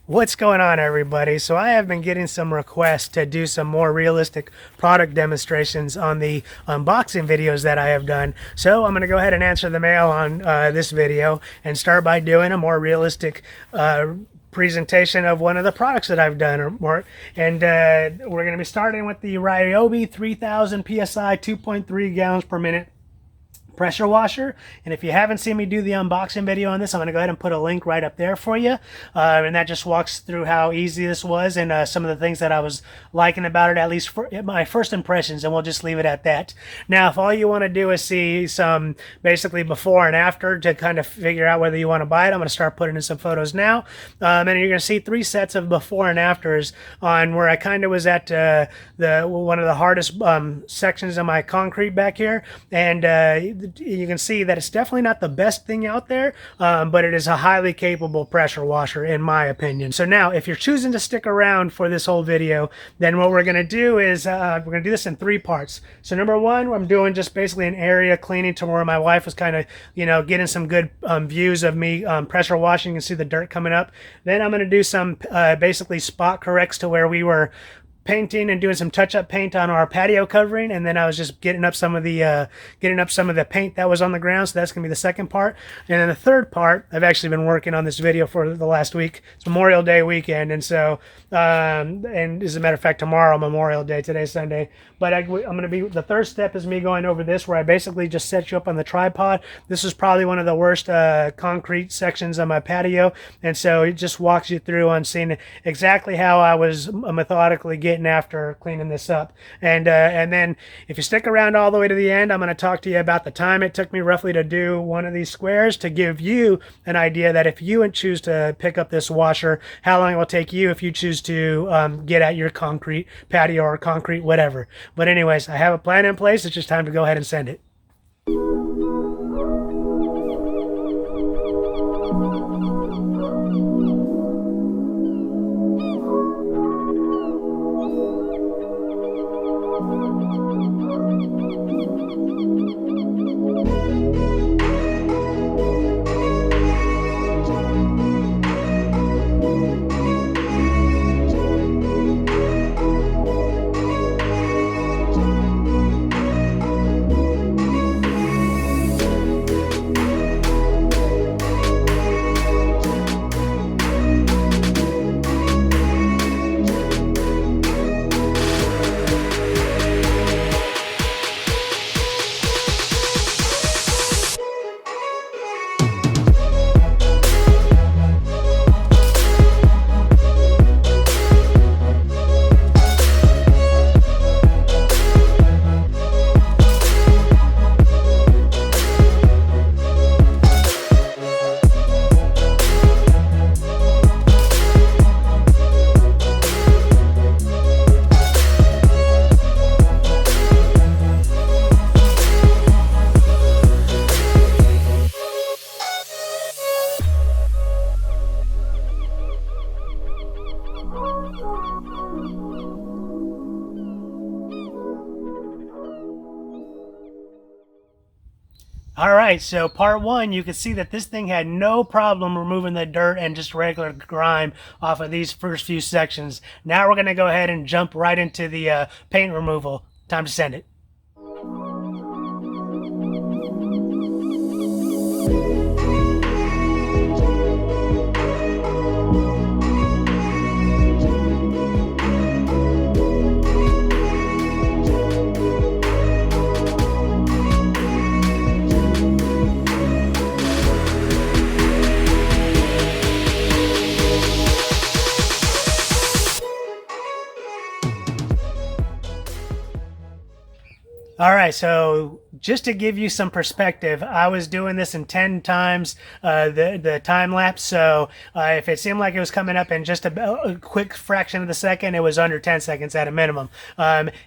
What's going on, everybody? So I have been getting some requests to do some more realistic product demonstrations on the unboxing videos that I have done. So I'm going to go ahead and answer the mail on this video and start by doing a more realistic presentation of one of the products that I've done or more. And we're going to be starting with the Ryobi 3000 PSI 2.3 gallons per minute pressure washer. And if you haven't seen me do the unboxing video on this, I'm going to go ahead and put a link right up there for you, and that just walks through how easy this was and some of the things that I was liking about it, at least for my first impressions, and we'll just leave it at that. Now, if all you want to do is see some basically before and after to kind of figure out whether you want to buy it, I'm going to start putting in some photos now, and you're going to see three sets of before and afters on where I kind of was at one of the hardest sections of my concrete back here. And you can see that it's definitely not the best thing out there, but it is a highly capable pressure washer in my opinion. So now, if you're choosing to stick around for this whole video, then what we're going to do is we're going to do this in three parts. So number one, I'm doing just basically an area cleaning to where my wife was kind of, getting some good views of me pressure washing. You can see the dirt coming up. Then I'm going to do some basically spot corrects to where we were painting and doing some touch-up paint on our patio covering, and then I was just getting up some of the paint that was on the ground. So that's gonna be the second part. And then the third part, I've actually been working on this video for the last week. It's Memorial Day weekend, and so and as a matter of fact, tomorrow Memorial Day, today's Sunday. But I'm gonna be, the third step is me going over this, where I basically just set you up on the tripod. This is probably one of the worst concrete sections on my patio, and so it just walks you through on seeing exactly how I was methodically getting after cleaning this up. And then if you stick around all the way to the end, I'm going to talk to you about the time it took me roughly to do one of these squares, to give you an idea that if you choose to pick up this washer, how long it will take you if you choose to get at your concrete patio or concrete whatever. But anyways, I have a plan in place. It's just time to go ahead and send it. All right, so part one, you can see that this thing had no problem removing the dirt and just regular grime off of these first few sections. Now we're going to go ahead and jump right into the paint removal. Time to send it. All right, so just to give you some perspective, I was doing this in 10 times the time lapse. So if it seemed like it was coming up in just a quick fraction of the second, it was under 10 seconds at a minimum.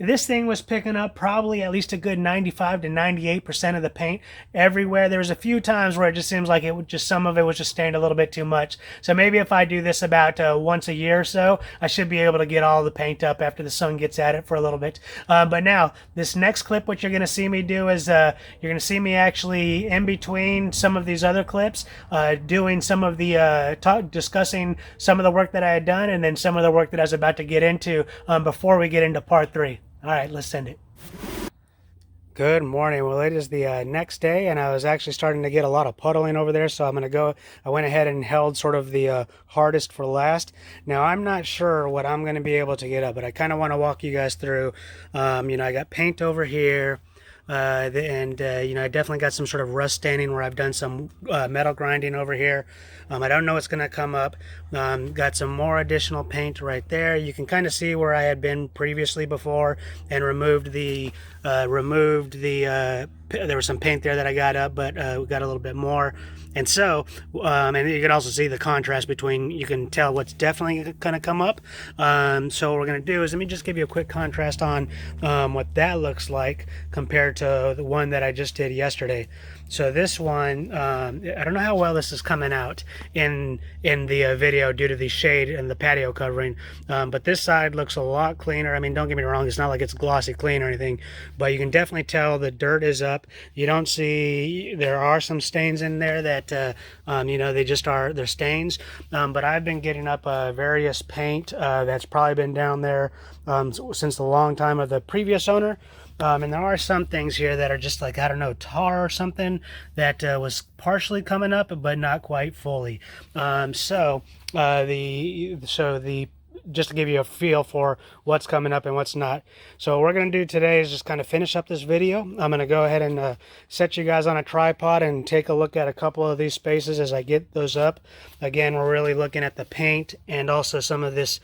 This thing was picking up probably at least a good 95 to 98% of the paint everywhere. There was a few times where it just seems like it would just, some of it was just stained a little bit too much. So maybe if I do this about once a year or so, I should be able to get all the paint up after the sun gets at it for a little bit. But now this next clip, what you're going to see me do is you're going to see me actually in between some of these other clips doing some of the discussing some of the work that I had done, and then some of the work that I was about to get into before we get into part 3. All right, let's send it. Good morning. Well, it is the next day, and I was actually starting to get a lot of puddling over there, so I went ahead and held sort of the hardest for last. Now, I'm not sure what I'm going to be able to get up, but I kind of want to walk you guys through. I got paint over here. I definitely got some sort of rust staining where I've done some metal grinding over here. I don't know what's going to come up. Got some more additional paint right there. You can kind of see where I had been previously before and removed the there was some paint there that I got up, but we got a little bit more. And so, and you can also see the contrast between, you can tell what's definitely going to come up. So what we're going to do is, let me just give you a quick contrast on what that looks like compared to the one that I just did yesterday. So this one, I don't know how well this is coming out in the video due to the shade and the patio covering, but this side looks a lot cleaner. I mean, don't get me wrong, it's not like it's glossy clean or anything, but you can definitely tell the dirt is up. You don't see, there are some stains in there that, they just are, they're stains, but I've been getting up various paint that's probably been down there since the long time of the previous owner. And there are some things here that are just like, I don't know, tar or something that was partially coming up, but not quite fully. Just to give you a feel for what's coming up and what's not. So what we're going to do today is just kind of finish up this video. I'm going to go ahead and set you guys on a tripod and take a look at a couple of these spaces as I get those up. Again, we're really looking at the paint and also some of this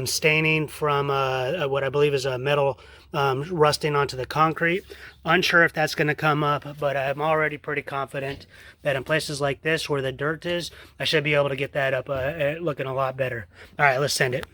staining from what I believe is a metal rusting onto the concrete. Unsure if that's going to come up, but I'm already pretty confident that in places like this where the dirt is, I should be able to get that up looking a lot better. All right, let's send it.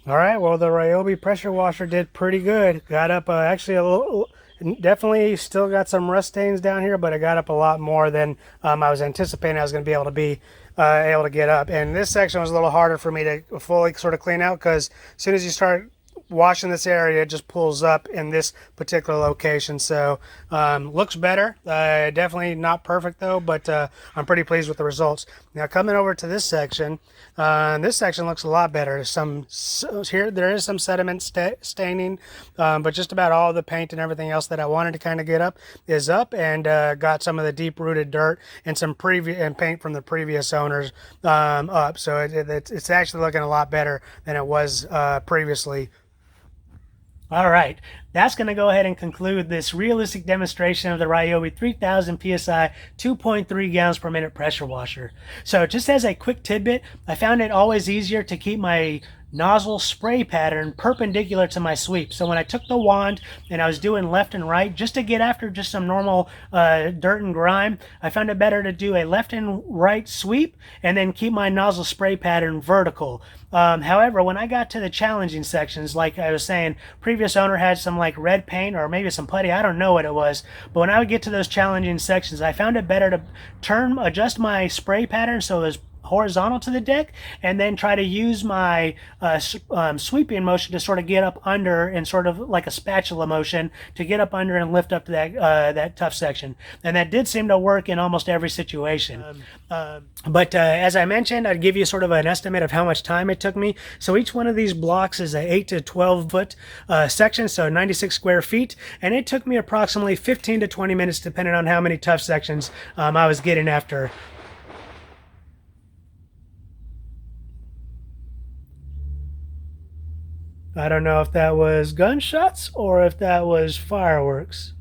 All right, well, the Ryobi pressure washer did pretty good. Got up actually a little, definitely still got some rust stains down here, but it got up a lot more than I was anticipating I was going to be able to get up. And this section was a little harder for me to fully sort of clean out because as soon as you start washing this area, it just pulls up in this particular location. So looks better. Definitely not perfect though, but I'm pretty pleased with the results. Now coming over to this section looks a lot better. Here there is some sediment staining, but just about all the paint and everything else that I wanted to kind of get up is up, and got some of the deep rooted dirt and some paint from the previous owners up. So it's actually looking a lot better than it was previously. All right, that's going to go ahead and conclude this realistic demonstration of the Ryobi 3000 PSI 2.3 gallons per minute pressure washer. So just as a quick tidbit, I found it always easier to keep my nozzle spray pattern perpendicular to my sweep. So when I took the wand and I was doing left and right just to get after just some normal dirt and grime, I found it better to do a left and right sweep and then keep my nozzle spray pattern vertical. However, when I got to the challenging sections, like I was saying, previous owner had some like red paint or maybe some putty, I don't know what it was, but when I would get to those challenging sections, I found it better to adjust my spray pattern so it was horizontal to the deck, and then try to use my sweeping motion to sort of get up under, and sort of like a spatula motion to get up under and lift up to that tough section. And that did seem to work in almost every situation. But as I mentioned, I'd give you sort of an estimate of how much time it took me. So each one of these blocks is a 8 to 12 foot section, so 96 square feet, and it took me approximately 15 to 20 minutes depending on how many tough sections I was getting after. I don't know if that was gunshots or if that was fireworks.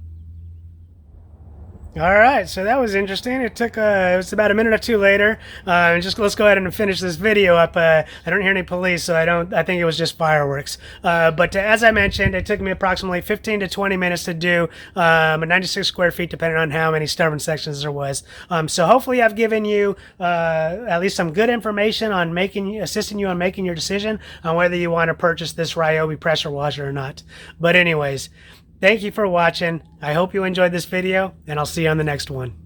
All right, so that was interesting. It took it was about a minute or two later. Let's go ahead and finish this video up. I don't hear any police, so I think it was just fireworks. But as I mentioned, it took me approximately 15 to 20 minutes to do 96 square feet, depending on how many stubborn sections there was. So hopefully, I've given you at least some good information on assisting you on making your decision on whether you want to purchase this Ryobi pressure washer or not. But anyways. Thank you for watching. I hope you enjoyed this video, and I'll see you on the next one.